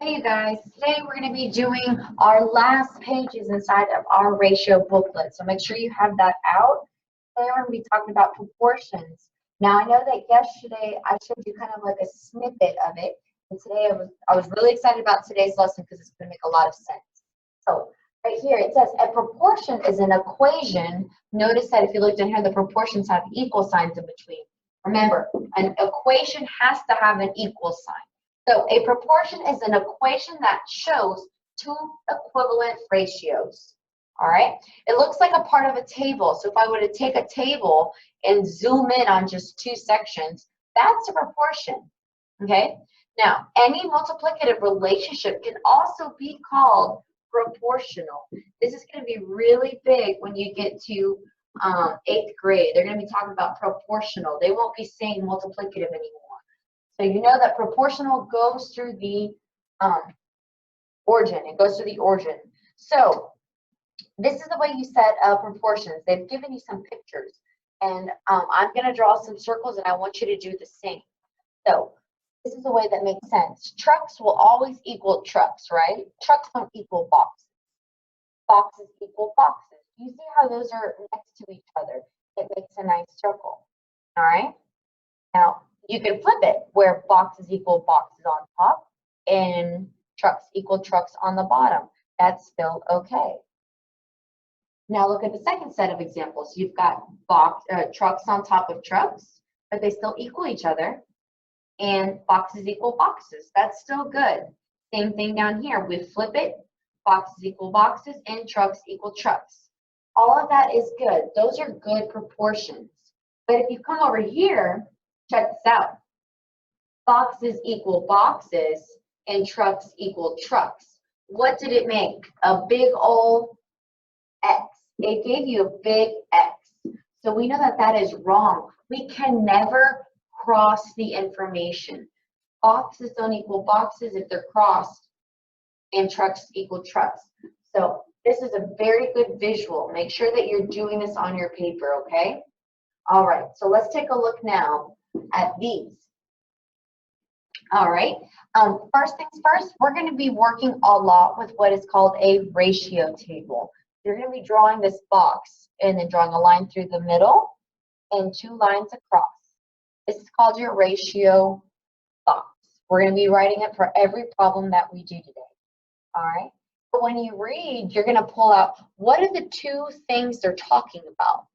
Hey you guys, today we're going to be doing our last pages inside of our ratio booklet. So make sure you have that out. Today we're going to be talking about proportions. Now I know that yesterday I showed you kind of like a snippet of it. And today I was really excited about today's lesson because it's going to make a lot of sense. So right here it says a proportion is an equation. Notice that if you look down here, the proportions have equal signs in between. Remember, an equation has to have an equal sign. So a proportion is an equation that shows two equivalent ratios. All right. It looks like a part of a table. So if I were to take a table and zoom in on just two sections, that's a proportion. Okay. Now, any multiplicative relationship can also be called proportional. This is going to be really big when you get to 8th grade. They're going to be talking about proportional. They won't be saying multiplicative anymore. So you know that proportional goes through the origin. It goes through the origin. So this is the way you set proportions. They've given you some pictures. And I'm going to draw some circles, and I want you to do the same. So this is the way that makes sense. Trucks will always equal trucks, right? Trucks don't equal boxes. Boxes equal boxes. You see how those are next to each other? It makes a nice circle. All right? Now, you can flip it where boxes equal boxes on top and trucks equal trucks on the bottom. That's still okay. Now look at the second set of examples. You've got trucks on top of trucks, but they still equal each other. And boxes equal boxes. That's still good. Same thing down here. We flip it. Boxes equal boxes and trucks equal trucks. All of that is good. Those are good proportions. But if you come over here, check this out. Boxes equal boxes and trucks equal trucks. What did it make? A big old X. It gave you a big X. So we know that that is wrong. We can never cross the information. Boxes don't equal boxes if they're crossed, and trucks equal trucks. So this is a very good visual. Make sure that you're doing this on your paper, okay? All right, so let's take a look now at these. All right, first things first, we're going to be working a lot with what is called a ratio table. You're going to be drawing this box and then drawing a line through the middle and two lines across. This is called your ratio box. We're going to be writing it for every problem that we do today. All right, but when you read, you're going to pull out what are the two things they're talking about.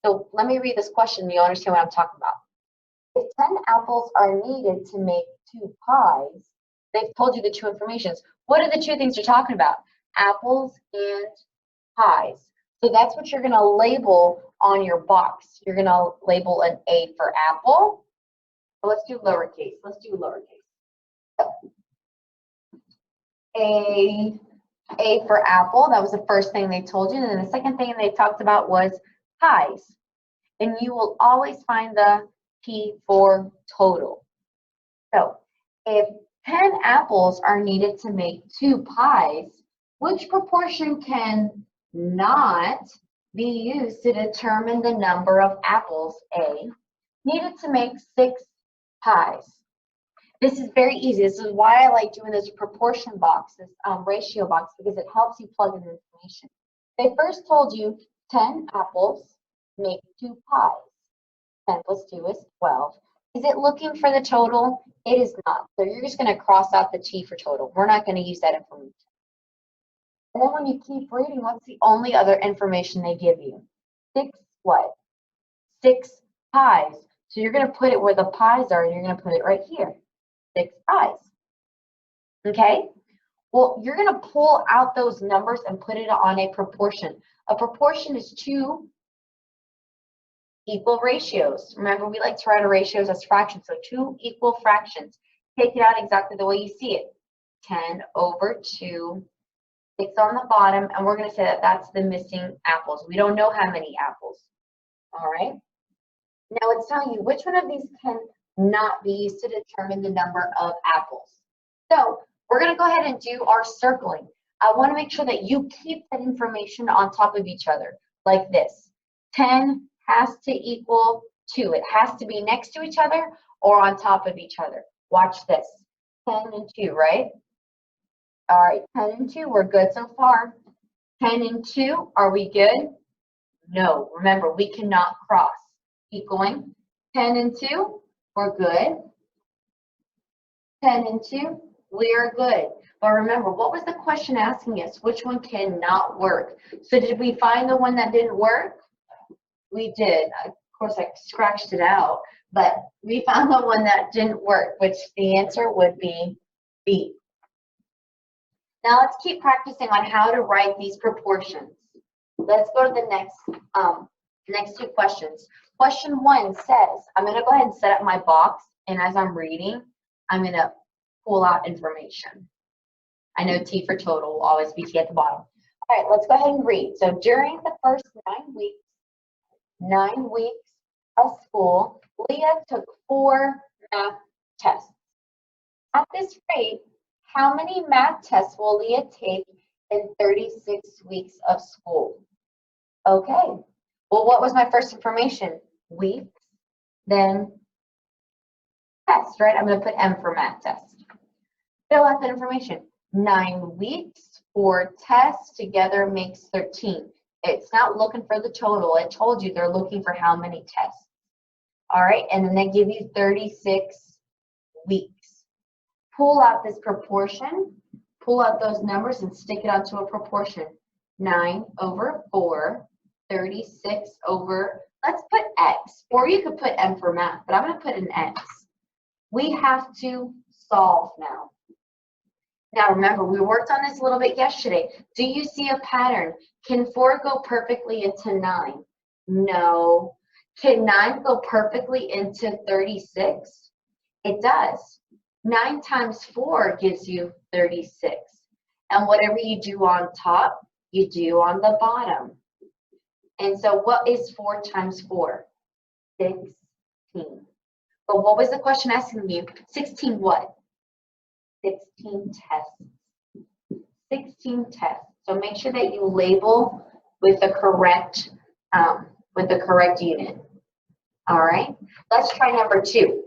So let me read this question. You'll understand what I'm talking about. If 10 apples are needed to make 2 pies, they've told you the two informations. What are the two things you're talking about? Apples and pies. So that's what you're going to label on your box. You're going to label an A for apple. Well, let's do lowercase. Let's do lowercase. So, A for apple. That was the first thing they told you. And then the second thing they talked about was pies. And you will always find the P for total. So if 10 apples are needed to make 2 pies, which proportion can not be used to determine the number of apples, A, needed to make 6 pies? This is very easy. This is why I like doing this proportion box, this ratio box, because it helps you plug in information. They first told you 10 apples make 2 pies. 10 plus 2 is 12. Is it looking for the total? It is not. So you're just going to cross out the T for total. We're not going to use that information. And then when you keep reading, what's the only other information they give you? 6 what? 6 pies. So you're going to put it where the pies are, and you're going to put it right here. 6 pies. Okay? Well, you're going to pull out those numbers and put it on a proportion. A proportion is 2 equal ratios. Remember, we like to write our ratios as fractions. So 2 equal fractions. Take it out exactly the way you see it. 10 over 2. 6 on the bottom, and we're going to say that that's the missing apples. We don't know how many apples. All right? Now it's telling you which one of these can not be used to determine the number of apples. So we're going to go ahead and do our circling. I want to make sure that you keep that information on top of each other, like this. 10 has to equal 2. It has to be next to each other or on top of each other. Watch this. 10 and 2, right? All right, 10 and 2, we're good so far. 10 and 2, are we good? No, remember, we cannot cross. Keep going. 10 and 2, we're good. 10 and 2, we are good. But remember, what was the question asking us? Which one cannot work? So did we find the one that didn't work? We did. Of course, I scratched it out, but we found the one that didn't work, which the answer would be B. Now let's keep practicing on how to write these proportions. Let's go to the next two questions. Question 1 says, I'm going to go ahead and set up my box, and as I'm reading, I'm going to pull out information. I know T for total will always be T at the bottom. All right, let's go ahead and read. So during the first 9 weeks of school, Leah took 4 math tests. At this rate, how many math tests will Leah take in 36 weeks of school? Okay, well, what was my first information? Weeks, then test, right? I'm going to put M for math test. Fill out that information. 9 weeks, 4 tests together makes 13. It's not looking for the total. It told you they're looking for how many tests. All right, and then they give you 36 weeks. Pull out this proportion, pull out those numbers and stick it onto a proportion. 9 over 4, 36 over, let's put X, or you could put M for math, but I'm going to put an X. We have to solve now. Now remember, we worked on this a little bit yesterday. Do you see a pattern? Can 4 go perfectly into 9? No. Can 9 go perfectly into 36? It does. 9 times 4 gives you 36. And whatever you do on top, you do on the bottom. And so what is 4 times 4? 16. But what was the question asking you? 16 what? 16 tests. 16 tests. So make sure that you label with the correct unit. All right. Let's try number 2.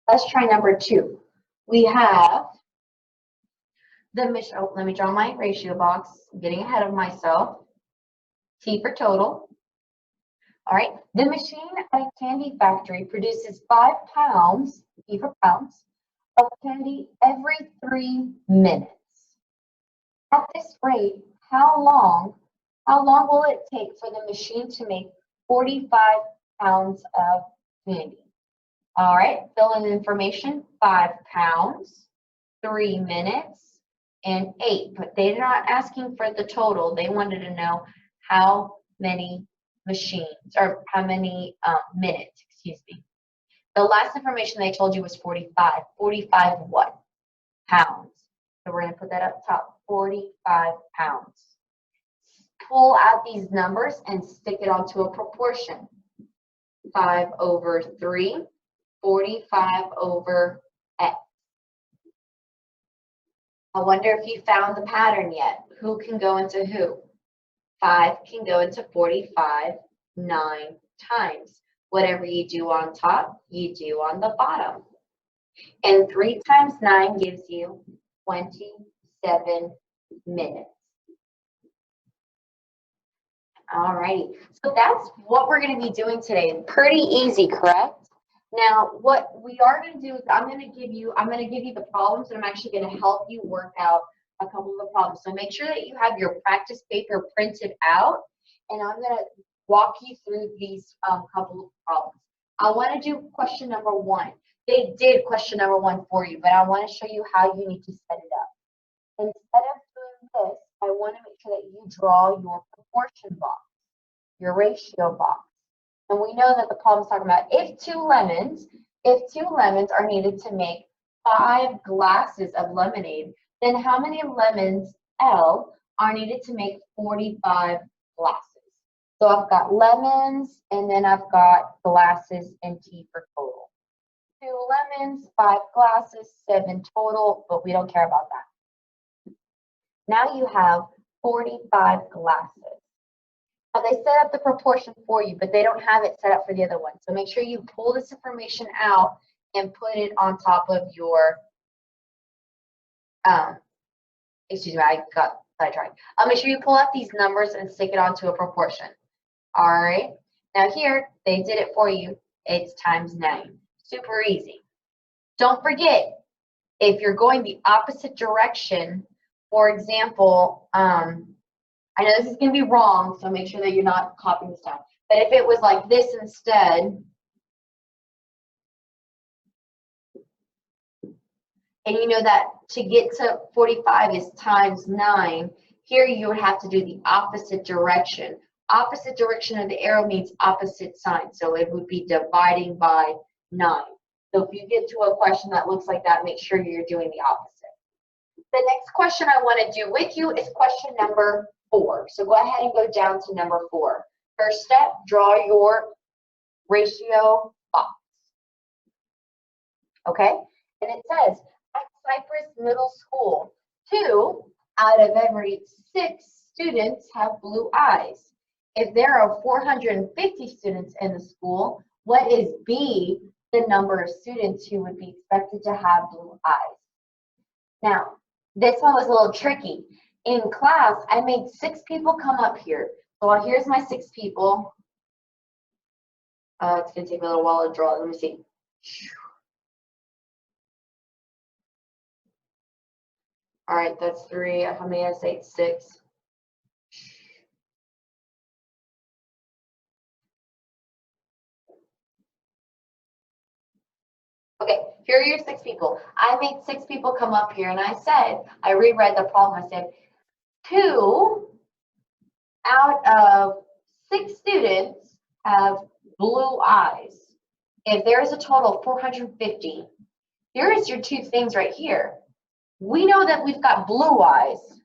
Let's try number 2. We have the mission. Oh, let me draw my ratio box. I'm getting ahead of myself. T for total. All right. The machine at a candy factory produces 5 pounds, P for pounds, of candy every 3 minutes. At this rate, how long will it take for the machine to make 45 pounds of candy? All right, fill in the information. 5 pounds, 3 minutes, and 8. But they're not asking for the total. They wanted to know how many machines, or how many minutes, excuse me. The last information they told you was 45. 45 what? Pounds. So we're going to put that up top, 45 pounds. Pull out these numbers and stick it onto a proportion. 5 over 3, 45 over X. I wonder if you found the pattern yet. Who can go into who? 5 can go into 45 9 times. Whatever you do on top, you do on the bottom. And 3 times 9 gives you 27 minutes. Alrighty, so that's what we're going to be doing today. Pretty easy, correct? Now, what we are going to do is I'm going to give you the problems, and I'm actually going to help you work out a couple of the problems. So make sure that you have your practice paper printed out, and I'm going to walk you through these couple of problems. I want to do question number 1. They did question number 1 for you, but I want to show you how you need to set it up. Instead of doing this, I want to make sure that you draw your proportion box, your ratio box. And we know that the problem's talking about if 2 lemons are needed to make 5 glasses of lemonade, then how many lemons, L, are needed to make 45 glasses? So I've got lemons, and then I've got glasses, and T for total. 2 lemons, 5 glasses, 7 total, but we don't care about that. Now you have 45 glasses. Now they set up the proportion for you, but they don't have it set up for the other one. So make sure you pull this information out and put it on top of your excuse me, I got sidetracked. Make sure you pull out these numbers and stick it onto a proportion. All right. Now here, they did it for you. It's times 9. Super easy. Don't forget, if you're going the opposite direction, for example, I know this is going to be wrong, so make sure that you're not copying this down. But if it was like this instead, and you know that to get to 45 is times 9, here you would have to do the opposite direction. Opposite direction of the arrow means opposite sign, so it would be dividing by 9. So if you get to a question that looks like that, make sure you're doing the opposite. The next question I want to do with you is question number 4. So go ahead and go down to number 4. First step, draw your ratio box. Okay? And it says, at Cypress Middle School, 2 out of every 6 students have blue eyes. If there are 450 students in the school, what is B, the number of students who would be expected to have blue eyes? Now, this one was a little tricky. In class, I made 6 people come up here. So here's my 6 people. It's going to take me a little while to draw. Let me see. All right, that's 3. How many did I say? 6. Okay, here are your 6 people. I made 6 people come up here, and I said, I reread the problem. I said, 2 out of 6 students have blue eyes. If there is a total of 450, here is your 2 things right here. We know that we've got blue eyes.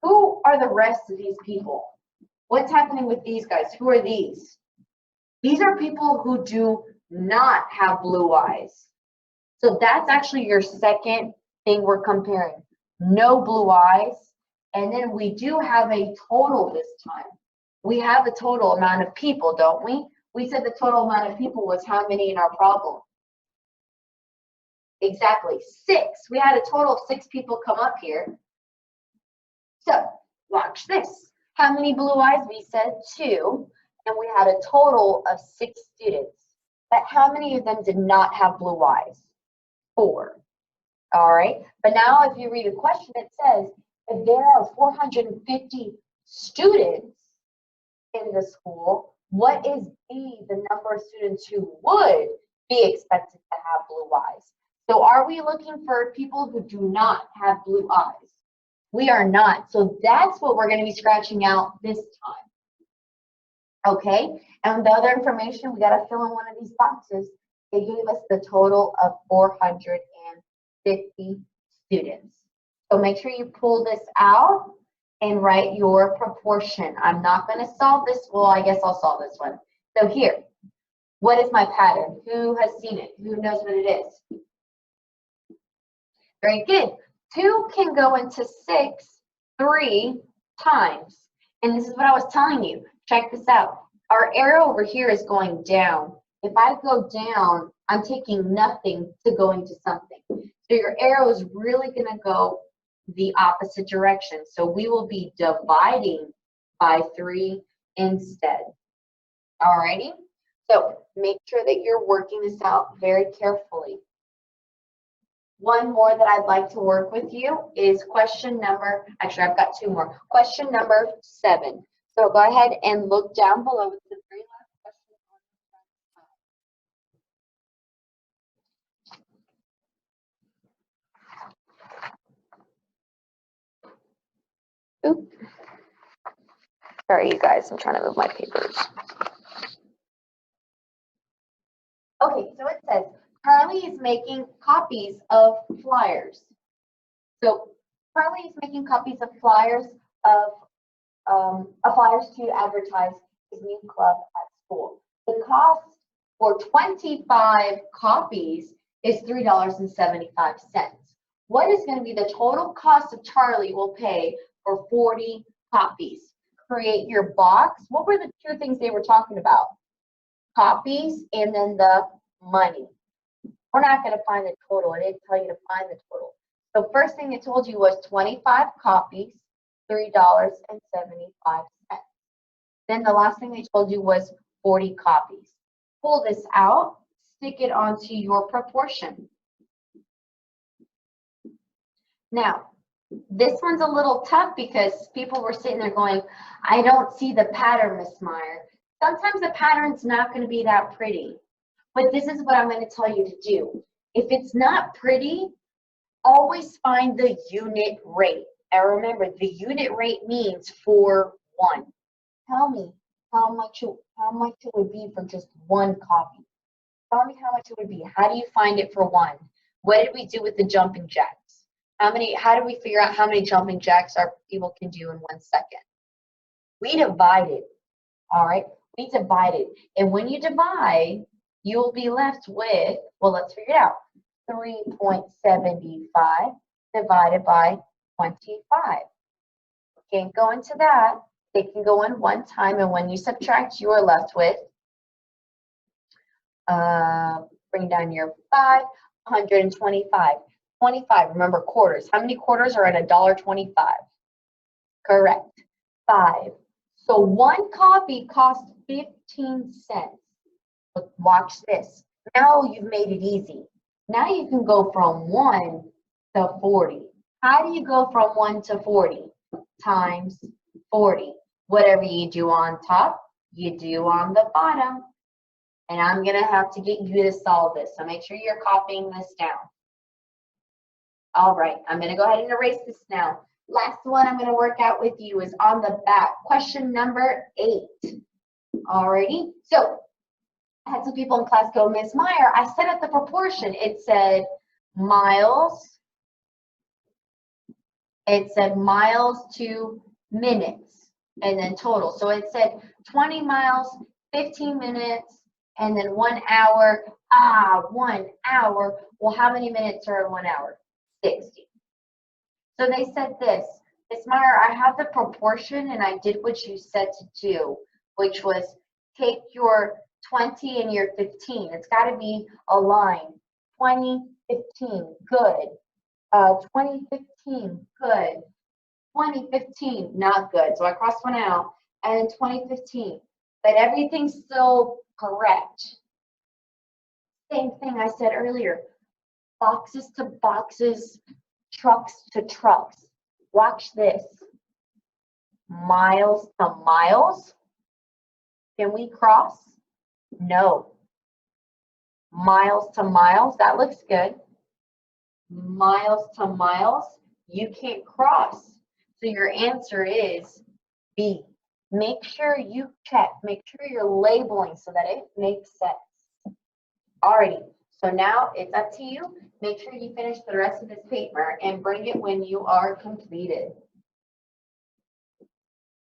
Who are the rest of these people? What's happening with these guys? Who are these? These are people who do not have blue eyes. So that's actually your second thing we're comparing. No blue eyes. And then we do have a total this time. We have a total amount of people, don't we? We said the total amount of people was how many in our problem? Exactly, 6. We had a total of 6 people come up here. So watch this. How many blue eyes? We said 2. And we had a total of 6 students. But how many of them did not have blue eyes? 4. All right. But now if you read the question, it says, if there are 450 students in the school, what is B, the number of students who would be expected to have blue eyes? So are we looking for people who do not have blue eyes? We are not. So that's what we're going to be scratching out this time. Okay. And the other information, we got to fill in one of these boxes. They gave us the total of 450 students. So make sure you pull this out and write your proportion. I'm not going to solve this. Well, I guess I'll solve this one. So here, what is my pattern? Who has seen it? Who knows what it is? Very good. 2 can go into 6 3 times. And this is what I was telling you. Check this out. Our arrow over here is going down. If I go down, I'm taking nothing to go into something. So your arrow is really going to go the opposite direction. So we will be dividing by 3 instead. Alrighty? So make sure that you're working this out very carefully. One more that I'd like to work with you is question number, actually I've got 2 more. Question number 7. So go ahead and look down below with the 3 last questions on the Oops. Sorry, you guys, I'm trying to move my papers. Okay, so it says, Carly is making copies of flyers. So Carly is making copies of flyers to advertise his new club at school. The cost for 25 copies is $3.75. What is going to be the total cost of Charlie will pay for 40 copies? Create your box. What were the 2 things they were talking about? Copies and then the money. We're not going to find the total. I didn't tell you to find the total. The first thing it told you was 25 copies, $3.75. Then the last thing they told you was 40 copies. Pull this out, stick it onto your proportion. Now, this one's a little tough because people were sitting there going, I don't see the pattern, Miss Meyer. Sometimes the pattern's not going to be that pretty. But this is what I'm going to tell you to do. If it's not pretty, always find the unit rate. And remember, the unit rate means for one. Tell me how much it would be for just one copy. Tell me how much it would be. How do you find it for one? What did we do with the jumping jacks? How do we figure out how many jumping jacks our people can do in 1 second? We divided, all right? We divided. And when you divide, you'll be left with, well, let's figure it out. 3.75 divided by 25. Can't go into that. They can go in one time, and when you subtract, you are left with, bring down your 5, 125. 25, remember quarters. How many quarters are at $1.25? Correct, 5. So one copy costs 15 cents. But watch this. Now you've made it easy. Now you can go from 1 to 40. How do you go from 1 to 40? Times 40. Whatever you do on top, you do on the bottom. And I'm going to have to get you to solve this. So make sure you're copying this down. All right, I'm going to go ahead and erase this now. Last one I'm going to work out with you is on the back. Question number 8. Alrighty, so I had some people in class go, Ms. Meyer, I set up the proportion. It said miles. It said miles to minutes and then total. So it said 20 miles, 15 minutes, and then 1 hour. 1 hour. Well, how many minutes are in 1 hour? 60. So they said this, Ms. Meyer, I have the proportion and I did what you said to do, which was take your 20 and your 15. It's got to be a line. 20, 15, good. 20, 15, good. 20, 15, not good. So I crossed one out. And then 20, 15. But everything's still correct. Same thing I said earlier. Boxes to boxes, trucks to trucks. Watch this. Miles to miles. Can we cross? No. Miles to miles, that looks good. Miles to miles, you can't cross. So your answer is B. Make sure you check, make sure you're labeling so that it makes sense. Alrighty, so now it's up to you. Make sure you finish the rest of this paper and bring it when you are completed.